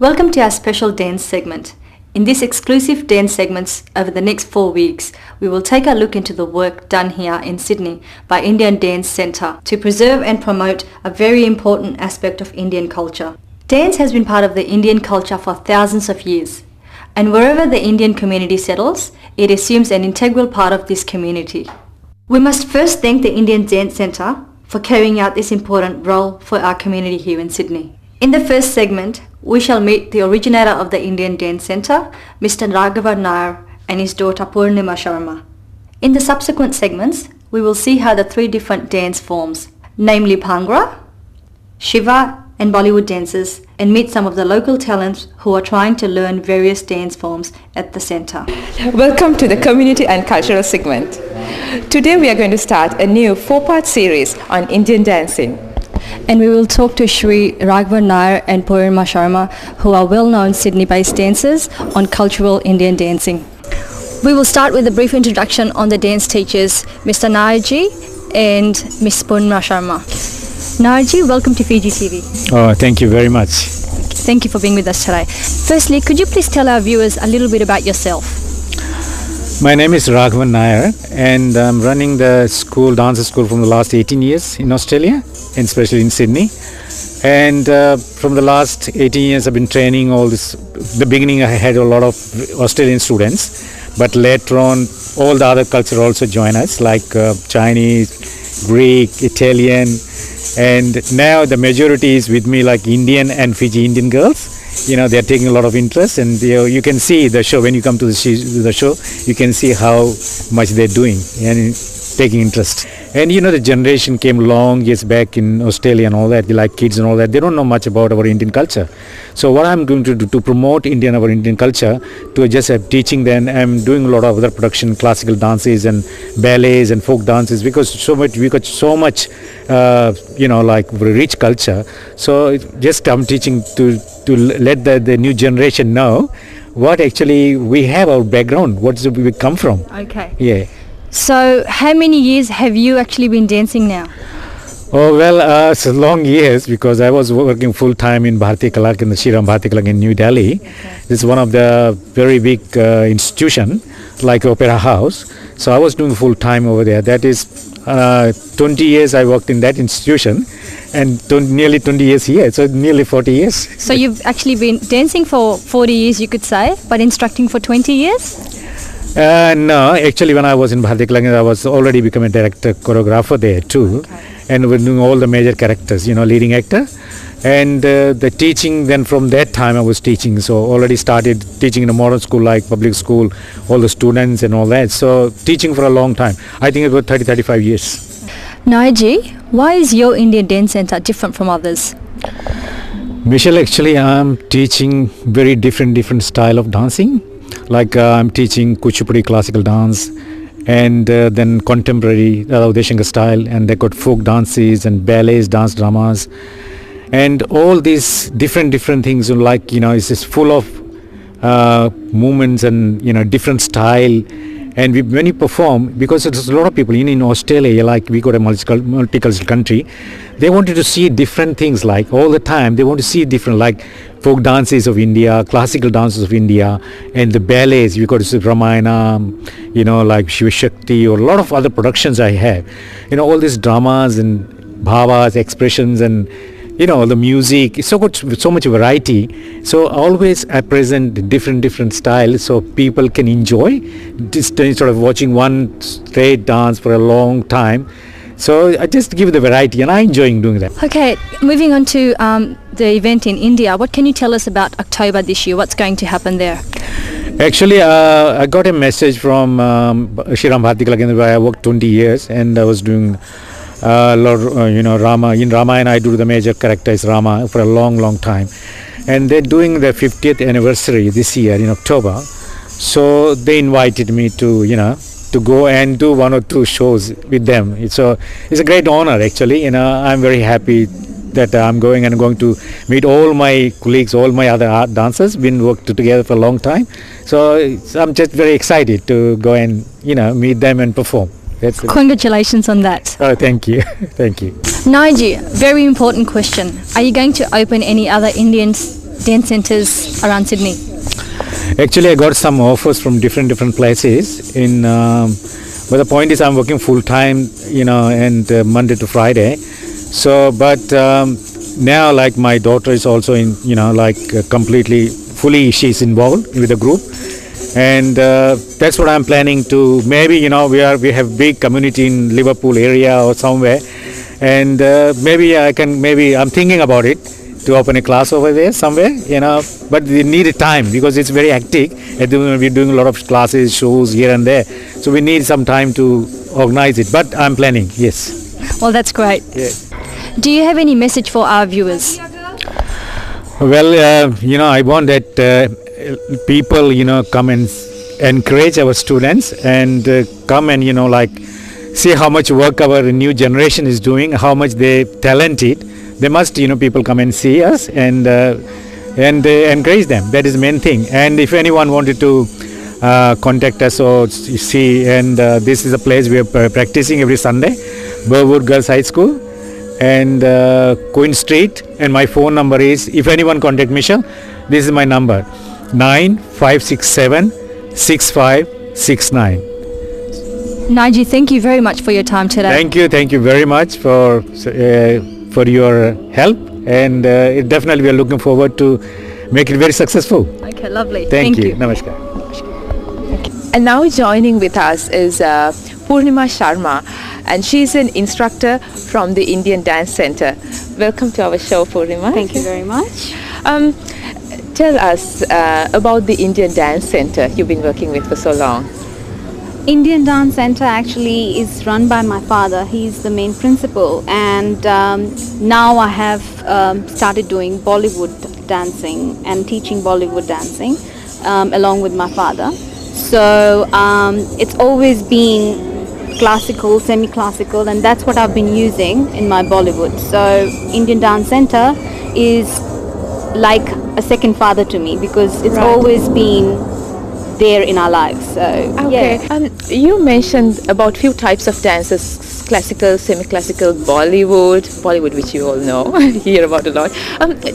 Welcome to our special dance segment. In this exclusive dance segments over the next 4 weeks, we will take a look into the work done here in Sydney by Indian Dance Centre to preserve and promote a very important aspect of Indian culture. Dance has been part of the Indian culture for thousands of years, and wherever the Indian community settles, it assumes an integral part of this community. We must first thank the Indian Dance Centre for carrying out this important role for our community here in Sydney. In the first segment, we shall meet the originator of the Indian Dance Centre, Mr. Raghava Nair, and his daughter Purnima Sharma. In the subsequent segments, we will see how the three different dance forms, namely Bhangra, Shiva and Bollywood dances, and meet some of the local talents who are trying to learn various dance forms at the centre. Welcome to the community and cultural segment. Today we are going to start a new 4-part series on Indian dancing. And we will talk to Shri Raghava Nair and Purnima Sharma, who are well-known Sydney-based dancers, on cultural Indian dancing. We will start with a brief introduction on the dance teachers, Mr. Nairji and Miss Purnima Sharma. Nairji, welcome to Fiji TV. Oh, thank you very much. Thank you for being with us today. Firstly, could you please tell our viewers a little bit about yourself? My name is Raghava Nair, and I'm running the dance school from the last 18 years in Australia, and especially in Sydney. And from the last 18 years I've been training all this. The beginning I had a lot of Australian students, but later on all the other culture also join us, like Chinese, Greek, Italian, and now the majority is with me, like Indian and Fiji Indian girls. You know, they're taking a lot of interest, and you can see the show when you come to the show. You can see how much they're doing and taking interest. And you know, the generation came long years back in Australia and all that. They like kids and all that. They don't know much about our Indian culture. So what I'm going to do to promote our Indian culture, to just teaching them, I'm doing a lot of other production, classical dances and ballets and folk dances, because we got so much, like rich culture. So just I'm teaching to let the new generation know what actually we have, our background, what we come from. Okay. Yeah. So how many years have you actually been dancing now? Oh, well, it's long years, because I was working full-time in Bharatiya Kalak, in the Shri Ram Bharatiya Kalak in New Delhi. Okay. This is one of the very big institution, like Opera House. So I was doing full-time over there. That is 20 years I worked in that institution, and nearly 20 years here, so nearly 40 years. So you've actually been dancing for 40 years, you could say, but instructing for 20 years? No, actually when I was in Bharatiya Kalak, I was already become a director, choreographer there too. Okay. And we're doing all the major characters, leading actor. And the teaching, then from that time I was teaching. So already started teaching in a modern school, like public school, all the students and all that. So teaching for a long time. I think about 30-35 years. Nairji, why is your Indian Dance Centre different from others? Michelle, actually I'm teaching very different style of dancing. Like I'm teaching Kuchipudi classical dance, and then contemporary Uday Shankar style, and they got folk dances and ballets, dance dramas, and all these different things. Like it's just full of movements and different style. And when you perform, because there's a lot of people in Australia, like we got a multicultural country, they wanted to see different things, like all the time. They want to see different, like folk dances of India, classical dances of India, and the ballets. We got to see Ramayana, like Shiva Shakti, or a lot of other productions I have. All these dramas and bhavas, expressions, and the music. It's so much variety. So always I present different styles, so people can enjoy just instead of watching one straight dance for a long time. So I just give the variety, and I'm enjoying doing that. Okay, moving on to the event in India. What can you tell us about October this year? What's going to happen there? Actually, I got a message from Shri Ram Bharatiya Kalak, where I worked 20 years, and I was doing Rama. In Ramayana I do the major character is Rama for a long time, and they're doing their 50th anniversary this year in October. So they invited me to to go and do 1 or 2 shows with them. It's a great honor, actually. I'm very happy that I'm going to meet all my colleagues, all my other art dancers. Been worked together for a long time, so I'm just very excited to go and meet them and perform. Congratulations on that. Oh, thank you. Thank you. Nairji, very important question. Are you going to open any other Indian dance centers around Sydney? Actually, I got some offers from different places. But the point is, I'm working full time, and Monday to Friday. So, but now, like my daughter is also in, completely, fully, she's involved with the group, and that's what I'm planning to. Maybe we have big community in Liverpool area or somewhere, and maybe I'm thinking about it, to open a class over there somewhere, but we need a time because it's very hectic. We're doing a lot of classes, shows here and there, so we need some time to organize it. But I'm planning, yes. Well, that's great. Yes. Do you have any message for our viewers? Well, I want that people, come and encourage our students and come and, see how much work our new generation is doing, how much they talented. They must, people come and see us and encourage them. That is the main thing. And if anyone wanted to contact us or see, and this is a place we are practicing every Sunday, Burwood Girls High School and Queen Street. And my phone number is, if anyone contact Michelle, this is my number, 9567 6569. Naji, thank you very much for your time today. Thank you very much for your help, and definitely we are looking forward to make it very successful. Okay, lovely. Thank you. Namaskar. And now joining with us is Purnima Sharma, and she's an instructor from the Indian Dance Center. Welcome to our show, Purnima. Thank you very much. Tell us about the Indian Dance Center you've been working with for so long. Indian Dance Center actually is run by my father. He's the main principal, and now I have started doing Bollywood dancing and teaching Bollywood dancing along with my father. So it's always been classical, semi-classical, and that's what I've been using in my Bollywood. So Indian Dance Center is like a second father to me because it's always been there in our lives. So okay. yeah. You mentioned about few types of dances: classical, semi-classical, Bollywood, which you all know, hear about a lot.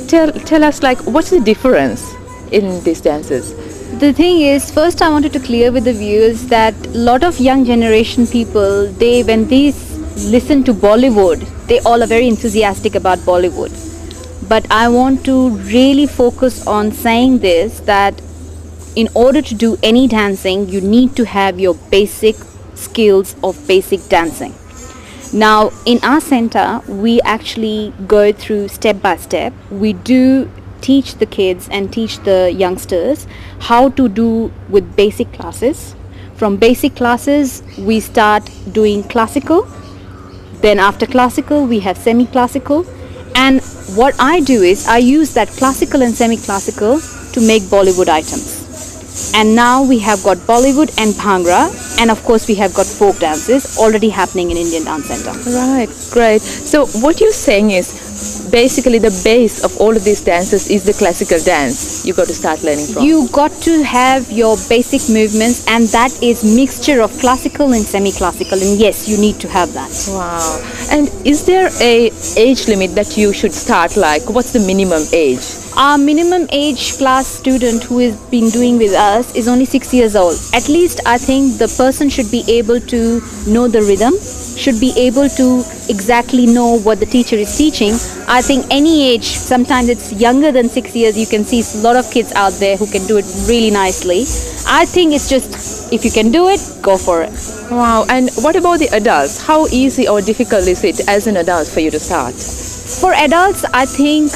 Tell us, what's the difference in these dances? The thing is, first I wanted to clear with the viewers that a lot of young generation people, when they listen to Bollywood, they all are very enthusiastic about Bollywood. But I want to really focus on saying this, that in order to do any dancing, you need to have your basic skills of basic dancing. Now, in our center, we actually go through step by step. We do teach the kids and teach the youngsters how to do with basic classes. From basic classes, we start doing classical. Then after classical, we have semi-classical. And what I do is I use that classical and semi-classical to make Bollywood items. And now we have got Bollywood and Bhangra, and of course we have got folk dances already happening in Indian Dance Center. Right, great. So what you're saying is basically the base of all of these dances is the classical dance you got to start learning from. You got to have your basic movements, and that is mixture of classical and semi-classical, and yes, you need to have that. Wow. And is there a age limit that you should start, what's the minimum age? Our minimum age class student who has been doing with us is only 6 years old. At least I think the person should be able to know the rhythm, should be able to exactly know what the teacher is teaching. I think any age, sometimes it's younger than 6 years, you can see a lot of kids out there who can do it really nicely. I think it's just, if you can do it, go for it. Wow. And what about the adults? How easy or difficult is it as an adult for you to start? For adults, I think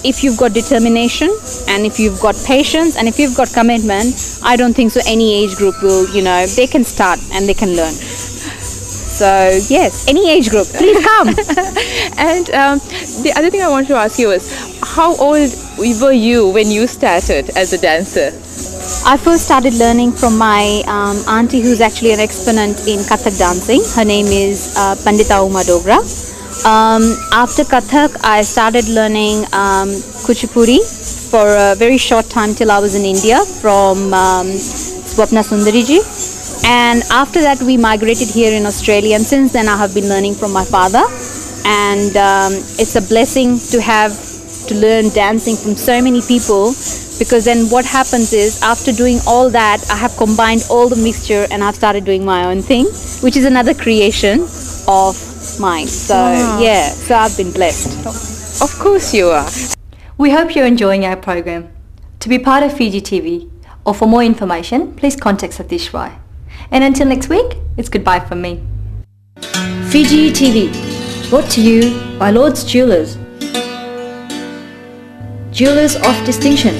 if you've got determination and if you've got patience and if you've got commitment, I don't think so any age group will, they can start and they can learn. So yes, any age group, please come. And the other thing I want to ask you is, how old were you when you started as a dancer? I first started learning from my auntie, who's actually an exponent in Kathak dancing. Her name is Pandita Uma Dogra. After Kathak, I started learning Kuchipudi for a very short time till I was in India from Swapna Sundariji. And after that, we migrated here in Australia, and since then I have been learning from my father. And it's a blessing to have to learn dancing from so many people, because then what happens is after doing all that, I have combined all the mixture and I've started doing my own thing, which is another creation of mine. So yeah, so I've been blessed. Of course you are. We hope you're enjoying our program. To be part of Fiji TV or for more information, please contact Satish Rai. And until next week, it's goodbye from me. Fiji TV, brought to you by Lord's Jewelers. Jewelers of distinction.